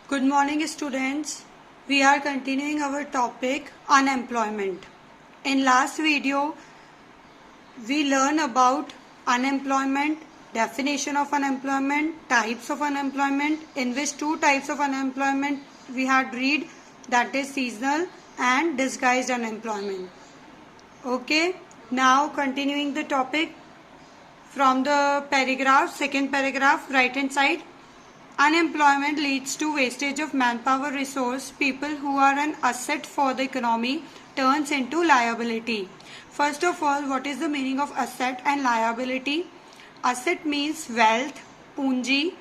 Good morning, students. We are continuing our topic unemployment. In last video, we learn about unemployment, definition of unemployment, types of unemployment, in which two types of unemployment we had read, that is seasonal and disguised unemployment. Okay, now continuing the topic from the paragraph, second paragraph, right hand side. Unemployment leads to wastage of manpower resource. People who are an asset for the economy turns into liability. First of all, what is the meaning of asset and liability? Asset means wealth, पूंजी,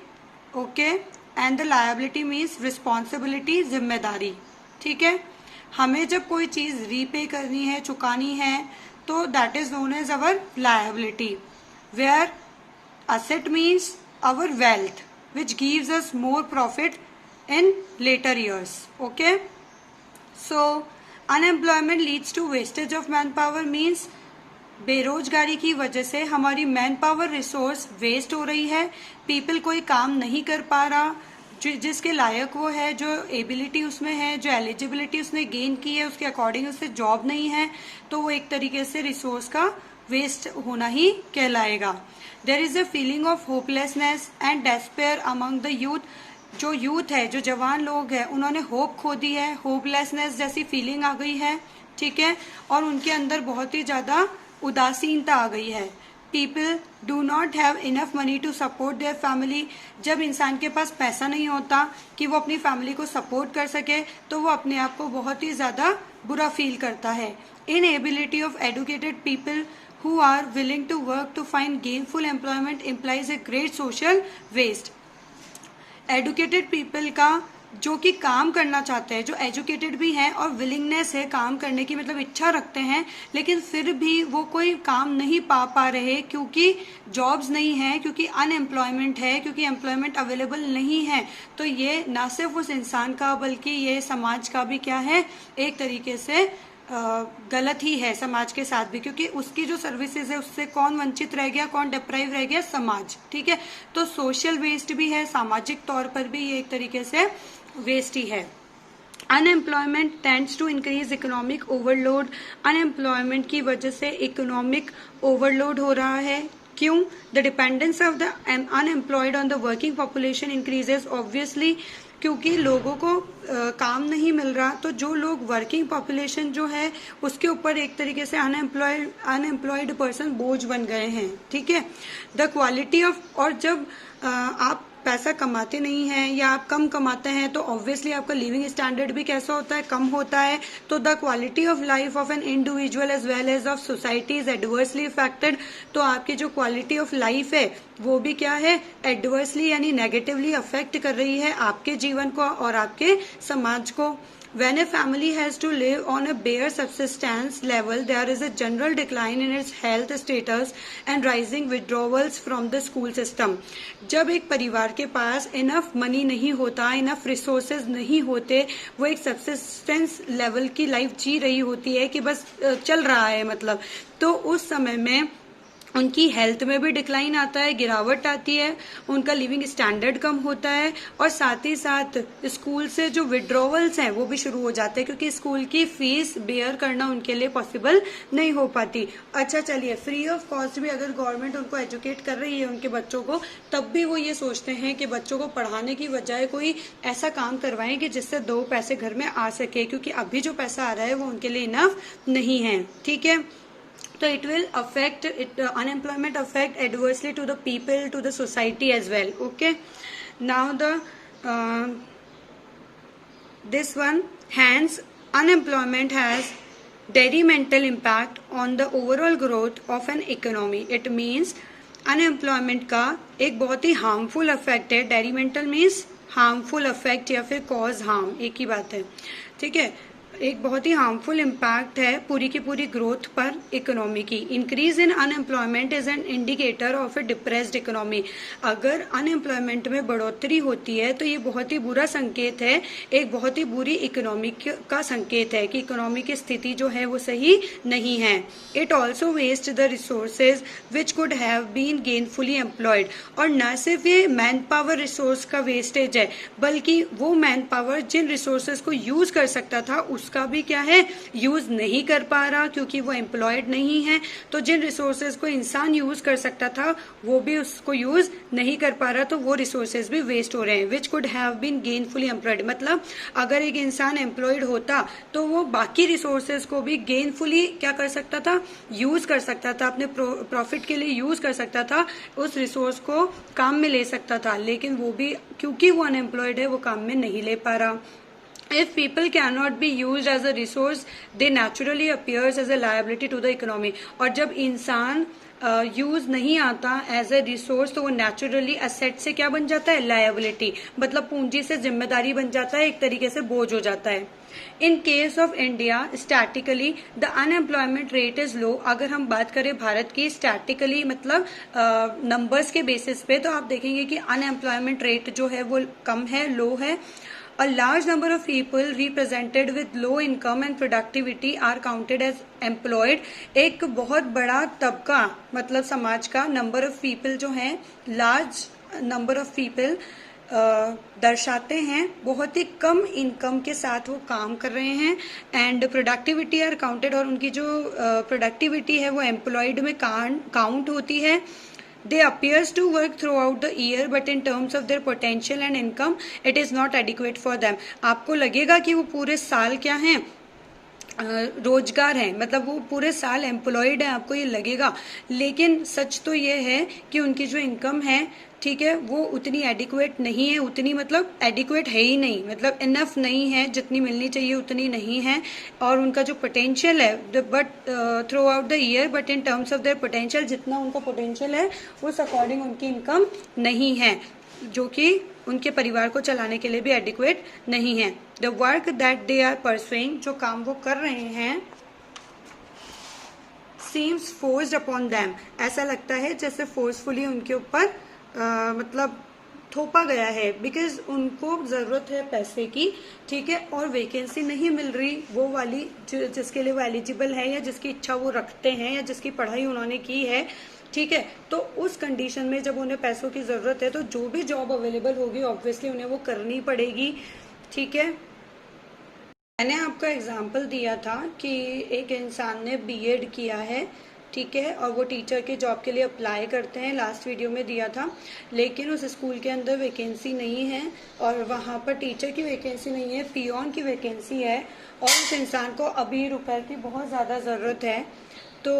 okay, and the liability means responsibility, जिम्मेदारी. ठीक है, हमें जब कोई चीज repay करनी है, चुकानी है, तो that is known as our liability, where asset means our wealth which gives us more profit in later years. Okay, so unemployment leads to wastage of manpower means बेरोजगारी की वजह से हमारी मैन पावर रिसोर्स वेस्ट हो रही है. People कोई काम नहीं कर पा रहा जिसके लायक वो है, जो एबिलिटी उसमें है, जो एलिजिबिलिटी उसने गेन की है, उसके अकॉर्डिंग उससे जॉब नहीं है, तो वो एक तरीके से रिसोर्स का वेस्ट होना ही कहलाएगा. There is a feeling of hopelessness and despair among the youth. जो यूथ है, जो जवान लोग हैं, उन्होंने होप खो दी है, होपलेसनेस जैसी फीलिंग आ गई है. ठीक है, और उनके अंदर बहुत ही ज्यादा उदासीनता आ गई है. People do not have enough money to support their family. जब इंसान के पास पैसा नहीं होता कि वो अपनी फैमिली को सपोर्ट कर सके, तो वो अपने आप को बहुत ही ज्यादा बुरा फील करता है. Inability of educated people who are willing to work to find gainful employment implies a great social waste. Educated people का जो कि काम करना चाहते हैं, जो एजुकेटेड भी हैं और विलिंगनेस है काम करने की, मतलब इच्छा रखते हैं, लेकिन फिर भी वो कोई काम नहीं पा रहे क्योंकि जॉब्स नहीं है, क्योंकि अनएम्प्लॉयमेंट है, क्योंकि एम्प्लॉयमेंट अवेलेबल नहीं है. तो ये ना सिर्फ उस इंसान का बल्कि ये समाज का भी क्या है, एक तरीके से गलत ही है समाज के साथ भी, क्योंकि उसकी जो सर्विसेज है उससे कौन वंचित रह गया, कौन डिप्राइव रह गया, समाज. ठीक है, तो सोशल वेस्ट भी है, सामाजिक तौर पर भी ये एक तरीके से वेस्ट ही है. Unemployment tends to increase economic overload. Unemployment की वजह से इकोनॉमिक ओवरलोड हो रहा है. क्यों? The dependence of the unemployed on the working population increases. Obviously क्योंकि लोगों को काम नहीं मिल रहा, तो जो लोग वर्किंग पॉपुलेशन जो है उसके ऊपर एक तरीके से अनएम्प्लॉयड पर्सन बोझ बन गए हैं. ठीक है, द क्वालिटी ऑफ, और जब आप पैसा कमाते नहीं हैं या आप कम कमाते हैं तो ऑब्वियसली आपका लिविंग स्टैंडर्ड भी कैसा होता है, कम होता है. तो the quality of life of an individual as well as of society is adversely affected. तो आपकी जो क्वालिटी ऑफ लाइफ है वो भी क्या है, एडवर्सली यानी नेगेटिवली अफेक्ट कर रही है आपके जीवन को और आपके समाज को. When a family has to live on a bare subsistence level, there is a general decline in its health status and rising withdrawals from the school system. जब एक परिवार के पास इनफ मनी नहीं होता, इनफ रिसोर्सेज नहीं होते, वो एक सबसिस्टेंस लेवल की लाइफ जी रही होती है कि बस चल रहा है मतलब, तो उस समय में उनकी हेल्थ में भी डिक्लाइन आता है, गिरावट आती है, उनका लिविंग स्टैंडर्ड कम होता है, और साथ ही साथ स्कूल से जो विड्रॉवल्स हैं वो भी शुरू हो जाते हैं, क्योंकि स्कूल की फीस बेयर करना उनके लिए पॉसिबल नहीं हो पाती. अच्छा चलिए, फ्री ऑफ कॉस्ट भी अगर गवर्नमेंट उनको एजुकेट कर रही है उनके बच्चों को, तब भी वो ये सोचते हैं कि बच्चों को पढ़ाने की बजाय कोई ऐसा काम करवाएं कि जिससे दो पैसे घर में आ सके, क्योंकि अभी जो पैसा आ रहा है वो उनके लिए इनफ नहीं है. ठीक है, so it will affect unemployment affect adversely to the people, to the society as well. Okay, now the this one, hence unemployment has detrimental impact on the overall growth of an economy. It means unemployment का एक बहुत ही harmful effect है. detrimental means harmful effect या फिर cause harm, एक ही बात है. ठीक है, एक बहुत ही हार्मफुल इम्पैक्ट है पूरी की पूरी ग्रोथ पर इकोनॉमी की। Increase in unemployment is an indicator of A depressed economy. अगर अनएम्प्लॉयमेंट में बढ़ोतरी होती है तो ये बहुत ही बुरा संकेत है, एक बहुत ही बुरी इकोनॉमी का संकेत है कि इकोनॉमी की स्थिति जो है वो सही नहीं है। It also waste the resources which could have been gainfully employed. और न सिर्फ ये मैन पावर रिसोर्स का वेस्टेज है, बल्कि वो मैन पावर जिन रिसोर्सेज को यूज कर सकता था उसका भी क्या है, यूज नहीं कर पा रहा क्योंकि वो एम्प्लॉयड नहीं है। तो जिन रिसोर्सेज को इंसान यूज कर सकता था वो भी उसको यूज नहीं कर पा रहा, तो वो रिसोर्सेज भी वेस्ट हो रहे हैं। Which could have been gainfully employed, मतलब अगर एक इंसान एम्प्लॉयड होता तो वो बाकी रिसोर्सेज को भी गेनफुली क्या कर सकता था, यूज कर सकता था, अपने प्रॉफिट के लिए यूज कर सकता था, उस रिसोर्स को काम में ले सकता था। लेकिन वो भी क्योंकि वो अनएम्प्लॉयड है वो काम में नहीं ले पा रहा। If people cannot be used as a resource, they naturally appears as a liability to the economy. और जब इंसान यूज नहीं आता एज ए रिसोर्स तो वो नेचुरली एसेट से क्या बन जाता है, लायबिलिटी, मतलब पूंजी से जिम्मेदारी बन जाता है, एक तरीके से बोझ हो जाता है। In case of India statically the unemployment rate is low. अगर हम बात करें भारत की स्टैटिकली मतलब नंबर्स के बेसिस पे, तो आप देखेंगे कि अनएम्प्लॉयमेंट रेट जो है वो कम है, लो है। A large number of people represented with low income and productivity are counted as employed. एक बहुत बड़ा तबका मतलब समाज का नंबर ऑफ पीपल जो है, लार्ज नंबर ऑफ पीपल दर्शाते हैं बहुत ही कम इनकम के साथ वो काम कर रहे हैं। एंड प्रोडक्टिविटी आर काउंटेड, और उनकी जो प्रोडक्टिविटी है वो एम्प्लॉयड में काउंट होती है। They appears to work throughout the year, but in terms of their potential and income, it is not adequate for them. आपको लगेगा कि वो पूरे साल क्या हैं, रोजगार है, मतलब वो पूरे साल एम्प्लॉयड है, आपको ये लगेगा। लेकिन सच तो ये है कि उनकी जो इनकम है, ठीक है, वो उतनी एडिक्वेट नहीं है, उतनी मतलब एडिक्वेट है ही नहीं, मतलब इनफ नहीं है, जितनी मिलनी चाहिए उतनी नहीं है। और उनका जो पोटेंशियल है but through out the year, but in terms of their potential, जितना उनका पोटेंशियल है उस अकॉर्डिंग उनकी इनकम नहीं है, जो कि उनके परिवार को चलाने के लिए भी एडिक्वेट नहीं है। The work that they are pursuing, जो काम वो कर रहे हैं, सीम्स फोर्स्ड अपॉन दैम, ऐसा लगता है जैसे फोर्सफुली उनके ऊपर मतलब थोपा गया है, बिकॉज उनको जरूरत है पैसे की, ठीक है, और वैकेंसी नहीं मिल रही वो वाली जिसके लिए वो एलिजिबल है, या जिसकी इच्छा वो रखते हैं, या जिसकी पढ़ाई उन्होंने की है, ठीक है। तो उस कंडीशन में जब उन्हें पैसों की जरूरत है तो जो भी जॉब अवेलेबल होगी ऑब्वियसली उन्हें वो करनी पड़ेगी, ठीक है। मैंने आपको एग्जाम्पल दिया था कि एक इंसान ने बीएड किया है, ठीक है, और वो टीचर के जॉब के लिए अप्लाई करते हैं, लास्ट वीडियो में दिया था, लेकिन उस स्कूल के अंदर वैकेंसी नहीं है, और वहाँ पर टीचर की वैकेंसी नहीं है, पियोन की वैकेंसी है, और उस इंसान को अभी रुपए की बहुत ज़्यादा ज़रूरत है। तो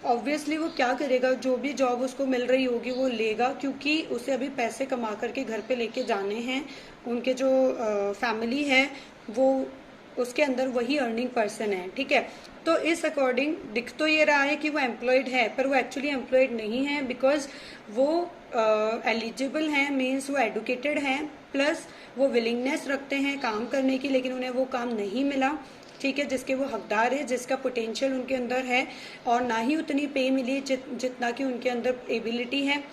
ऑब्वियसली वो क्या करेगा, जो भी जॉब उसको मिल रही होगी वो लेगा, क्योंकि उसे अभी पैसे कमा करके घर पे लेके जाने हैं। उनके जो फैमिली है वो उसके अंदर वही अर्निंग पर्सन है, ठीक है। तो इस अकॉर्डिंग दिख तो ये रहा है कि वो एम्प्लॉयड है, पर वो एक्चुअली एम्प्लॉयड नहीं है, बिकॉज वो एलिजिबल हैं, मीन्स वो एडुकेटेड हैं, प्लस वो विलिंगनेस रखते हैं काम करने की, लेकिन उन्हें वो काम नहीं मिला, ठीक है, जिसके वो हकदार है, जिसका पोटेंशियल उनके अंदर है, और ना ही उतनी पे मिली जितना कि उनके अंदर एबिलिटी है।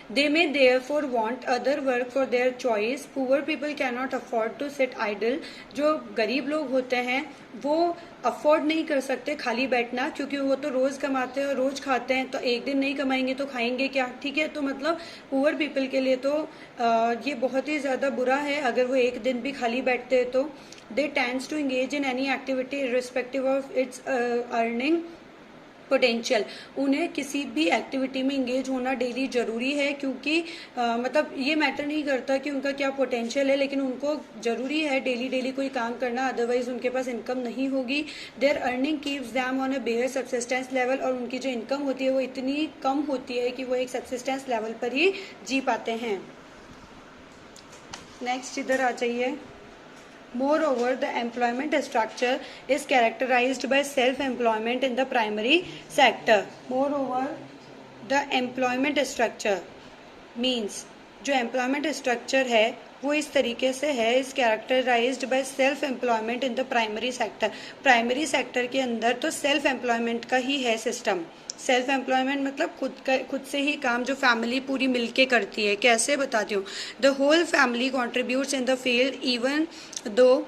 They may therefore want other work for their choice. Poor people cannot afford to sit idle. जो गरीब लोग होते हैं वो अफोर्ड नहीं कर सकते खाली बैठना, क्योंकि वो तो रोज कमाते हैं और रोज खाते हैं, तो एक दिन नहीं कमाएंगे तो खाएंगे क्या, ठीक है। तो मतलब पुअर पीपल के लिए तो ये बहुत ही ज्यादा बुरा है अगर वो एक दिन भी खाली बैठते हैं तो। They tend to engage in any activity irrespective of its earning potential. उन्हें किसी भी एक्टिविटी में इंगेज होना डेली जरूरी है, क्योंकि मतलब ये मैटर नहीं करता कि उनका क्या पोटेंशियल है, लेकिन उनको जरूरी है डेली डेली कोई काम करना, अदरवाइज उनके पास इनकम नहीं होगी। Their earning keeps them on a bare subsistence level, और उनकी जो इनकम होती है वो इतनी कम होती है कि वो एक सब्सिस्टेंस लेवल पर ही जी पाते हैं। नेक्स्ट इधर आ जाइए। Moreover, the employment structure is characterized by self-employment in the primary sector. Moreover, the employment structure means जो employment structure है वो इस तरीके से है, is characterised by self employment in the primary sector. Primary sector के अंदर तो सेल्फ एम्प्लॉयमेंट का ही है सिस्टम। सेल्फ एम्प्लॉयमेंट मतलब खुद से ही काम जो फैमिली पूरी मिलके करती है। कैसे बताती हूँ, the whole family contributes in the field even though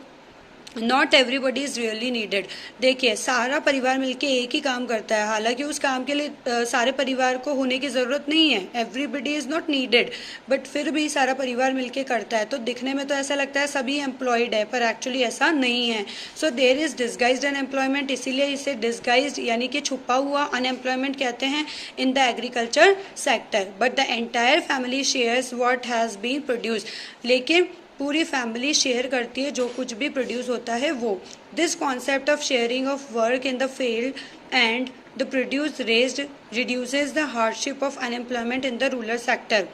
not everybody is really needed. देखिए सारा परिवार मिलके एक ही काम करता है, हालांकि उस काम के लिए सारे परिवार को होने की जरूरत नहीं है, everybody is not needed, but फिर भी सारा परिवार मिलके करता है। तो दिखने में तो ऐसा लगता है सभी एम्प्लॉयड है, पर एक्चुअली ऐसा नहीं है। So there is disguised unemployment, इसीलिए इसे डिस्गाइज्ड यानी कि छुपा हुआ अनएम्प्लॉयमेंट कहते हैं in the agriculture sector. But the entire family shares what has been produced, लेकिन पूरी फैमिली शेयर करती है जो कुछ भी प्रोड्यूस होता है वो। This concept of sharing of work in the field and the produce raised reduces the hardship of unemployment in the rural sector.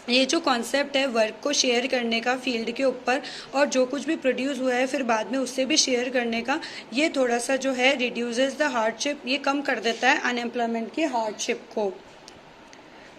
ये जो कॉन्सेप्ट है वर्क को शेयर करने का फील्ड के ऊपर, और जो कुछ भी प्रोड्यूस हुआ है फिर बाद में उससे भी शेयर करने का, ये थोड़ा सा जो है रिड्यूसेस द हार्डशिप, ये कम कर देता है अनएम्प्लॉयमेंट की हार्डशिप को।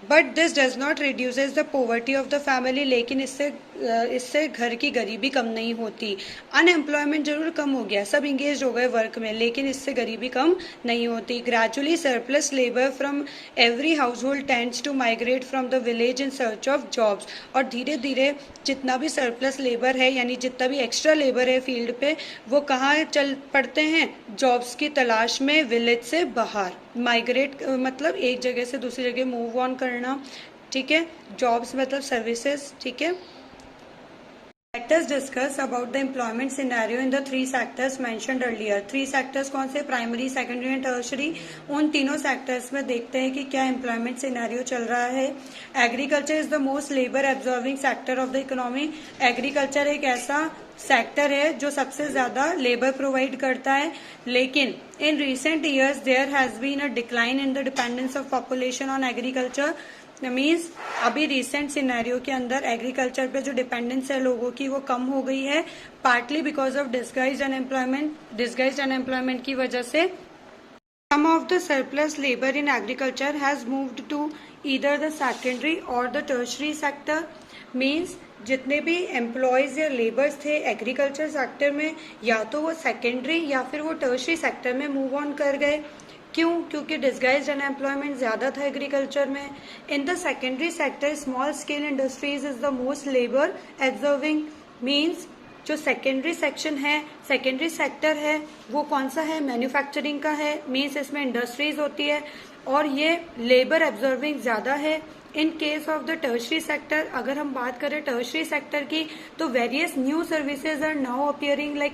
But this does not reduces the poverty of the family, लेकिन इससे घर की गरीबी कम नहीं होती। अनएम्प्लॉयमेंट जरूर कम हो गया, सब इंगेज हो गए वर्क में, लेकिन इससे गरीबी कम नहीं होती। Gradually surplus labour from every household tends to migrate from the village in search of jobs, और धीरे धीरे जितना भी सरप्लस लेबर है यानी जितना भी एक्स्ट्रा लेबर है फील्ड पे, वो कहाँ चल पड़ते हैं, जॉब्स की तलाश में विलेज से बाहर। माइग्रेट मतलब एक जगह से दूसरी जगह मूव ऑन करना, ठीक है। जॉब्स मतलब सर्विसेज, ठीक है। Let us discuss about the employment scenario in the three sectors mentioned earlier. Three sectors कौन से, प्राइमरी, सेकेंडरी एंड टर्शरी। उन तीनों सेक्टर्स में देखते हैं कि क्या एम्प्लॉयमेंट सिनेरियो चल रहा है। Agriculture is the most labour absorbing sector of the economy. Agriculture एक ऐसा सेक्टर है जो सबसे ज्यादा लेबर प्रोवाइड करता है, लेकिन in recent years there has been a decline in the dependence of population on agriculture. Means अभी रिसेंट सिनेरियो के अंदर एग्रीकल्चर पे जो डिपेंडेंस है लोगों की वो कम हो गई है, partly because of disguised unemployment की वजह से। Some of the surplus labour in agriculture has moved to either the secondary और द टर्शरी सेक्टर। मीन्स जितने भी एम्प्लॉयज या लेबर्स थे एग्रीकल्चर सेक्टर में, या तो वो सेकेंडरी या फिर वो टर्शरी सेक्टर में मूव ऑन कर गए। क्यों? क्योंकि डिस्गाइज्ड अनएम्प्लॉयमेंट ज्यादा था एग्रीकल्चर में। In the secondary sector small scale industries is the most labour absorbing. Means जो सेकेंडरी सेक्टर है वो कौन सा है, मैन्युफैक्चरिंग का है। मीन्स इसमें इंडस्ट्रीज होती है और ये लेबर एब्जॉर्बिंग ज्यादा है। In case of the tertiary sector, अगर हम बात करें टर्शरी सेक्टर की, तो various new services are now appearing like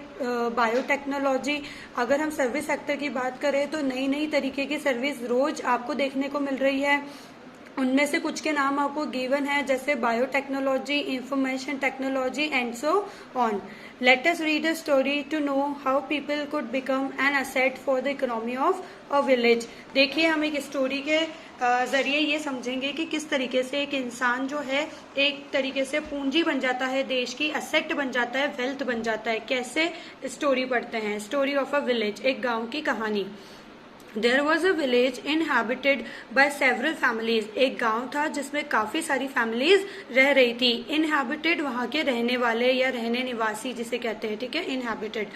biotechnology. अगर हम सर्विस सेक्टर की बात करें तो नई नई तरीके की सर्विस रोज आपको देखने को मिल रही है। उनमें से कुछ के नाम आपको गिवन है, जैसे biotechnology, information technology and so on. Let us read a story to know how people could become an asset for the economy of a village. देखिए हम एक स्टोरी के जरिए ये समझेंगे कि किस तरीके से एक इंसान जो है एक तरीके से पूंजी बन जाता है, देश की असेट बन जाता है, वेल्थ बन जाता है। कैसे? स्टोरी पढ़ते हैं। स्टोरी ऑफ अ विलेज, एक गांव की कहानी। There was a village inhabited by several families. एक गांव था जिसमें काफी सारी फैमिलीज रह रही थी। Inhabited वहाँ के रहने वाले या रहने निवासी जिसे कहते हैं, ठीक है, inhabited.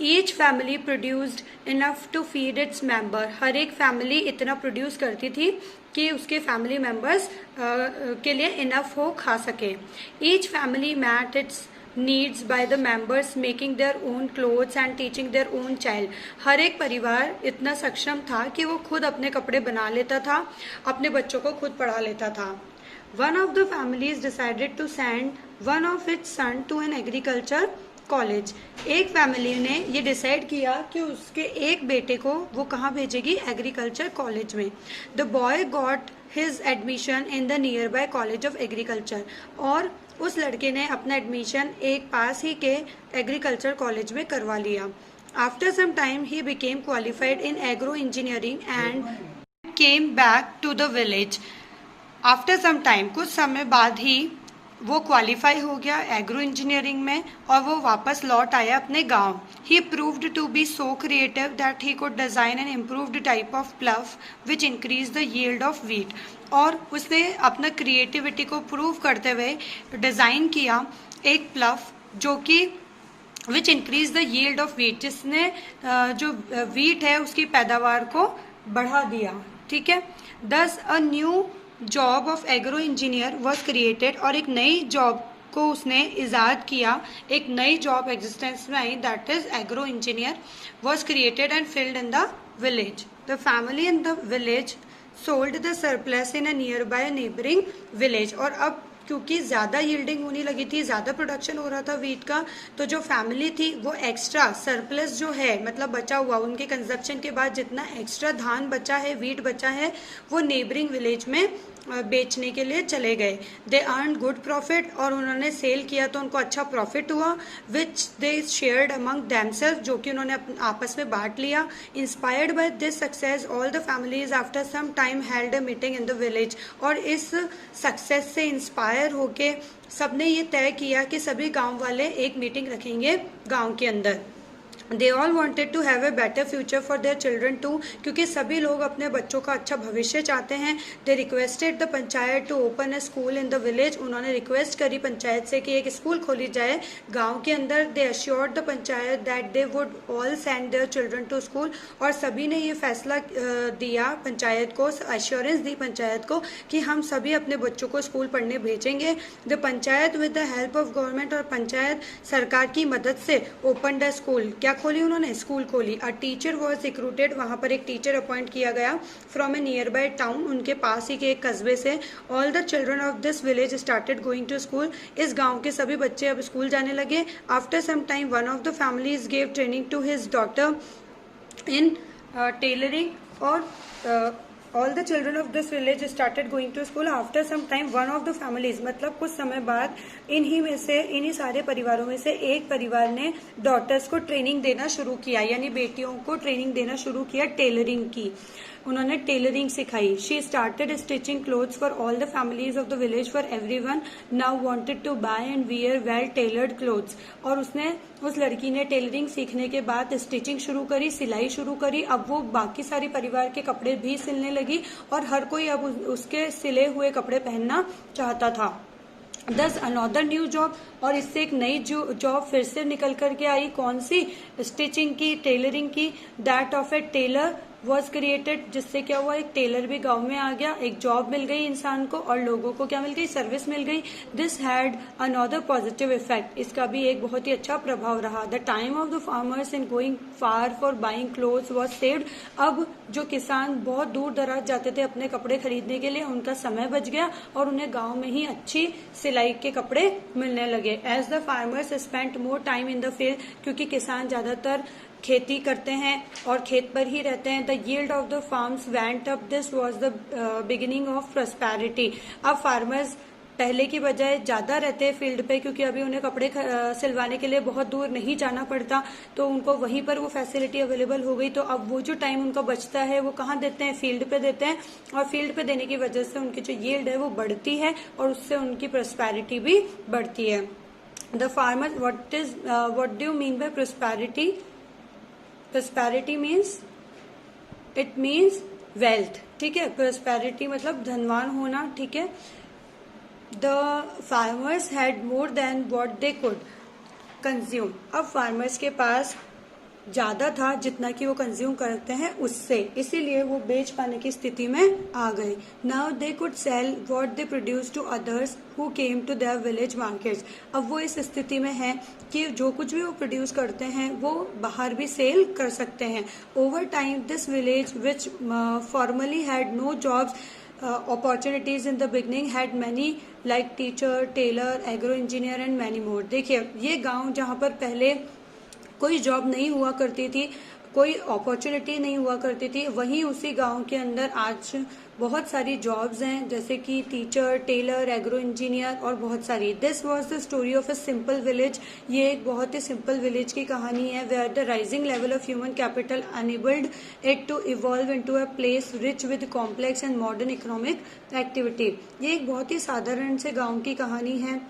Each family produced enough to feed its member. हर एक फैमिली इतना प्रोड्यूस करती थी कि उसके फैमिली मेंबर्स के लिए इनफ हो खा सके। Each family met its needs by the members making their own clothes and teaching their own child. हर एक परिवार इतना सक्षम था कि वो खुद अपने कपड़े बना लेता था, अपने बच्चों को खुद पढ़ा लेता था। One of the families decided to send one of its son to an agriculture college. एक फैमिली ने ये डिसाइड किया कि उसके एक बेटे को वो कहाँ भेजेगी, एग्रीकल्चर कॉलेज में। The boy got his admission in the nearby college of agriculture. और उस लड़के ने अपना एडमिशन एक पास ही के एग्रीकल्चर कॉलेज में करवा लिया। After some time he became qualified in agro engineering and came back to the village. After some time, कुछ समय बाद ही वो क्वालिफाई हो गया एग्रो इंजीनियरिंग में और वो वापस लौट आया अपने गांव. He proved to be so creative that he could design an improved type of plough which increase the yield of wheat. और उसने अपना क्रिएटिविटी को प्रूव करते हुए डिज़ाइन किया एक प्लफ जो कि विच increase the yield of wheat, जिसने जो वीट है उसकी पैदावार को बढ़ा दिया. ठीक है. दस a new job of agro engineer was created, और एक नई जॉब को उसने इजाद किया, एक नई जॉब एग्जिस्टेंस में आई, that is agro engineer was created and filled in the village. The family in the village sold the surplus in a nearby neighbouring village. और अब क्योंकि ज़्यादा यील्डिंग होने लगी थी, ज़्यादा प्रोडक्शन हो रहा था वीट का, तो जो फैमिली थी वो एक्स्ट्रा सरप्लस जो है मतलब बचा हुआ, उनके कंजप्शन के बाद जितना एक्स्ट्रा धान बचा है, वीट बचा है, वो नेबरिंग विलेज में बेचने के लिए चले गए. दे अर्न गुड प्रॉफिट, और उन्होंने सेल किया तो उनको अच्छा प्रॉफिट हुआ. Which they shared among themselves, जो कि उन्होंने आपस में बांट लिया. Inspired by this success all the families after some time held a meeting in the village. और इस सक्सेस से इंस्पायर होके सबने ये तय किया कि सभी गांव वाले एक मीटिंग रखेंगे गांव के अंदर. They all wanted to have a better future for their children too, क्योंकि सभी लोग अपने बच्चों का अच्छा भविष्य चाहते हैं. They requested the panchayat to open a school in the village. उन्होंने रिक्वेस्ट करी पंचायत से कि एक स्कूल खोली जाए गांव के अंदर. They assured the panchayat that they would all send their children to school. और सभी ने ये फैसला दिया पंचायत को, एश्योरेंस दी पंचायत को कि हम सभी अपने बच्चों को स्कूल पढ़ने भेजेंगे. The panchayat with the help of government, और पंचायत सरकार की मदद से ओपन द स्कूल. क्या खोली उन्होंने? स्कूल खोली. अ टीचर वॉज रिक्रूटेड, वहां पर एक टीचर अपॉइंट किया गया from a nearby town, उनके पास ही के एक कस्बे से. All the children of this village started going to school. इस गांव के सभी बच्चे अब स्कूल जाने लगे. After some time one of the families gave training to his daughter in tailoring. और all the children of this village started going to school. After some time one of the families, मतलब कुछ समय बाद इन्हीं सारे परिवारों में से एक परिवार ने डॉटर्स को ट्रेनिंग देना शुरू किया, यानी बेटियों को ट्रेनिंग देना शुरू किया टेलरिंग की. उन्होंने टेलरिंग सिखाई. She started stitching clothes for all the families of the village, for everyone now wanted to buy and wear well tailored clothes. और उस लड़की ने टेलरिंग सीखने के बाद स्टिचिंग शुरू करी, सिलाई शुरू करी. अब वो बाकी सारी परिवार के कपड़े भी सिलने लगी और हर कोई अब उसके सिले हुए कपड़े पहनना चाहता था. दस अनदर न्यू जॉब, और इससे एक नई जॉब फिर से निकल करके आई. कौन सी? स्टिचिंग की, टेलरिंग की. That of a tailor was created, जिससे क्या हुआ, एक टेलर भी गांव में आ गया, एक जॉब मिल गई इंसान को, और लोगों को क्या मिल गई? सर्विस मिल गई. This had another positive effect, इसका भी एक बहुत ही अच्छा प्रभाव रहा. The time of the farmers in going far for buying clothes was saved. अब जो किसान बहुत दूर दराज जाते थे अपने कपड़े खरीदने के लिए, उनका समय बच गया और उन्हें गाँव में ही अच्छी सिलाई के कपड़े मिलने लगे. As the farmers spent more time in the field, क्योंकि किसान ज्यादातर खेती करते हैं और खेत पर ही रहते हैं. The yield of the farms went up. This was the beginning of prosperity. अब फार्मर्स पहले की बजाय ज्यादा रहते हैं फील्ड पे, क्योंकि अभी उन्हें कपड़े सिलवाने के लिए बहुत दूर नहीं जाना पड़ता, तो उनको वहीं पर वो फैसिलिटी अवेलेबल हो गई. तो अब वो जो टाइम उनका बचता है वो कहाँ देते हैं? फील्ड पे देते हैं. और फील्ड पे देने की वजह से उनकी जो यील्ड है वो बढ़ती है और उससे उनकी प्रॉस्पेरिटी भी बढ़ती है. The farmer, what do you mean by prosperity? Prosperity it means wealth. ठीक है. प्रॉस्पेरिटी मतलब धनवान होना. ठीक है. The farmers had more than what they could consume. अब फार्मर्स के पास ज्यादा था जितना कि वो कंज्यूम करते हैं उससे, इसीलिए वो बेच पाने की स्थिति में आ गए. Now they could sell what they produce to others who came to their village markets. अब वो इस स्थिति में है कि जो कुछ भी वो प्रोड्यूस करते हैं वो बाहर भी सेल कर सकते हैं. Over time this village which formerly had no jobs opportunities in the beginning had many like teacher, tailor, agro engineer and many more. देखिए ये गांव जहाँ पर पहले कोई जॉब नहीं हुआ करती थी, कोई अपॉर्चुनिटी नहीं हुआ करती थी, वहीं उसी गांव के अंदर आज बहुत सारी जॉब्स हैं, जैसे कि टीचर, टेलर, एग्रो इंजीनियर और बहुत सारी। This was the story of a simple village. ये एक बहुत ही सिंपल विलेज की कहानी है, where the rising level of human capital enabled it to evolve into a place rich with complex and modern economic activity. ये एक बहुत ही साधारण से गांव की कहानी है,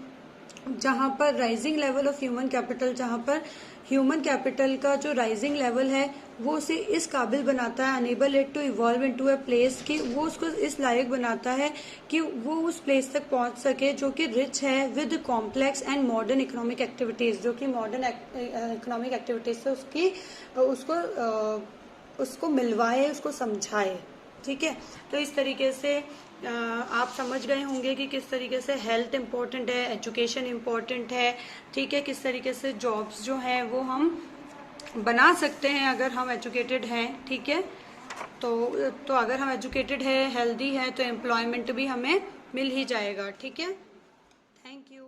जहां पर rising level of human capital, जहां पर ह्यूमन कैपिटल का जो राइजिंग लेवल है वो उसे इस काबिल बनाता है, enable it to evolve into a place, कि वो उसको इस लायक बनाता है कि वो उस प्लेस तक पहुंच सके जो कि रिच है with complex and modern economic activities, जो कि मॉडर्न इकोनॉमिक एक्टिविटीज से उसको मिलवाए, उसको समझाए। ठीक है, तो इस तरीके से आप समझ गए होंगे कि किस तरीके से हेल्थ इम्पोर्टेंट है, एजुकेशन इम्पोर्टेंट है। ठीक है, किस तरीके से जॉब्स जो हैं वो हम बना सकते हैं अगर हम एजुकेटेड हैं। ठीक है, तो अगर हम एजुकेटेड है, हेल्दी है, तो एम्प्लॉयमेंट भी हमें मिल ही जाएगा। ठीक है, थैंक यू।